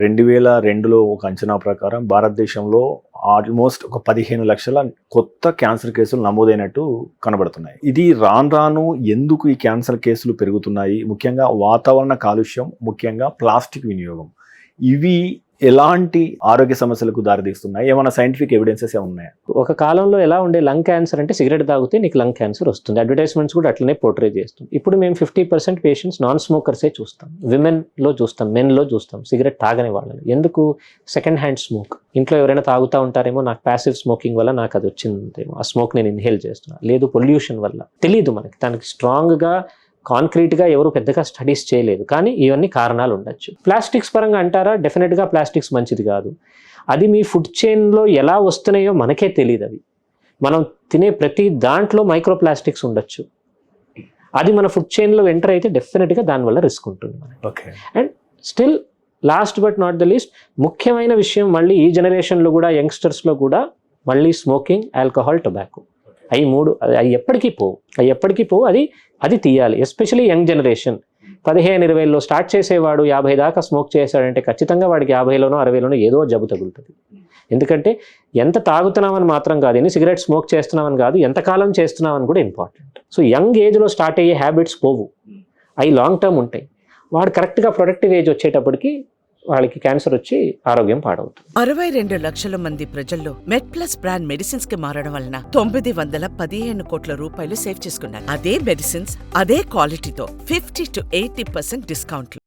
2002లో ఒక అంచనా ప్రకారం భారతదేశంలో ఆల్మోస్ట్ ఒక 15 లక్షల కొత్త క్యాన్సర్ కేసులు నమోదైనట్టు కనబడుతున్నాయి. ఇది రాను ఎందుకు ఈ క్యాన్సర్ కేసులు పెరుగుతున్నాయి? ముఖ్యంగా వాతావరణ కాలుష్యం, ముఖ్యంగా ప్లాస్టిక్ వినియోగం. ఇవి ఎలాంటి ఆరోగ్య సమస్యలకు దారితీస్తున్నాయి? ఏమైనా సైంటిఫిక్ ఎవిడెన్సెస్ ఉన్నాయా? ఒక కాలంలో ఎలా ఉండే లంగ్ క్యాన్సర్ అంటే సిగరెట్ తాగితే నీకు లంగ్ క్యాన్సర్ వస్తుంది, అడ్వర్టైజ్మెంట్స్ కూడా అట్లనే పోర్ట్రే చేస్తుంది. ఇప్పుడు మేము 50% పేషెంట్స్ నాన్ స్మోకర్సే చూస్తాం, విమెన్లో చూస్తాం, మెన్లో చూస్తాం, సిగరెట్ తాగని వాళ్ళని. ఎందుకు? Second hand smoke. ఇంట్లో ఎవరైనా తాగుతూ ఉంటారేమో, నాకు ప్యాసివ్ స్మోకింగ్ వల్ల నాకు అది వచ్చిందేమో, ఆ స్మోక్ నేను ఇన్హేల్ చేస్తున్నాను, లేదు పొల్యూషన్ వల్ల, తెలియదు మనకి. దానికి స్ట్రాంగ్గా కాంక్రీట్గా ఎవరు పెద్దగా స్టడీస్ చేయలేదు, కానీ ఇవన్నీ కారణాలు ఉండొచ్చు. ప్లాస్టిక్స్ పరంగా అంటారా? డెఫినెట్గా ప్లాస్టిక్స్ మంచిది కాదు. అది మీ ఫుడ్ చైన్లో ఎలా వస్తున్నాయో మనకే తెలియదు. అవి మనం తినే ప్రతి దాంట్లో మైక్రో ప్లాస్టిక్స్ ఉండొచ్చు. అది మన ఫుడ్ చైన్లో ఎంటర్ అయితే డెఫినెట్గా దానివల్ల రిస్క్ ఉంటుంది మనకి. And still last but not the least, ముఖ్యమైన విషయం మళ్ళీ ఈ జనరేషన్లో కూడా, యంగ్స్టర్స్లో కూడా మళ్ళీ స్మోకింగ్, ఆల్కహాల్, టొబాకో, అవి మూడు అవి ఎప్పటికీ పోవు. అది తీయాలి. ఎస్పెషలీ యంగ్ జనరేషన్ 15-20లో స్టార్ట్ చేసేవాడు 50 దాకా స్మోక్ చేశాడంటే ఖచ్చితంగా వాడికి 50లోనో 60లోనో ఏదో జబ్బు తగులుతుంది. ఎందుకంటే ఎంత తాగుతున్నామని మాత్రం కాదు, ఎన్ని సిగరెట్ స్మోక్ చేస్తున్నామని కాదు, ఎంతకాలం చేస్తున్నామని కూడా ఇంపార్టెంట్. సో యంగ్ ఏజ్లో స్టార్ట్ అయ్యే హ్యాబిట్స్ పోవు, అవి లాంగ్ టర్మ్ ఉంటాయి. వాడు కరెక్ట్గా ప్రొడక్టివ్ ఏజ్ వచ్చేటప్పటికి వాళ్ళకి క్యాన్సర్ వచ్చి ఆరోగ్యం పాడవుతుంది. 62 లక్షల మంది ప్రజల్లో మెడ్ప్లస్ బ్రాండ్ మెడిసిన్స్ కి మారడం వలన 915 కోట్ల రూపాయలు సేవ్ చేసుకున్నారు. అదే మెడిసిన్స్, అదే క్వాలిటీతో 50 to 80% డిస్కౌంట్లు.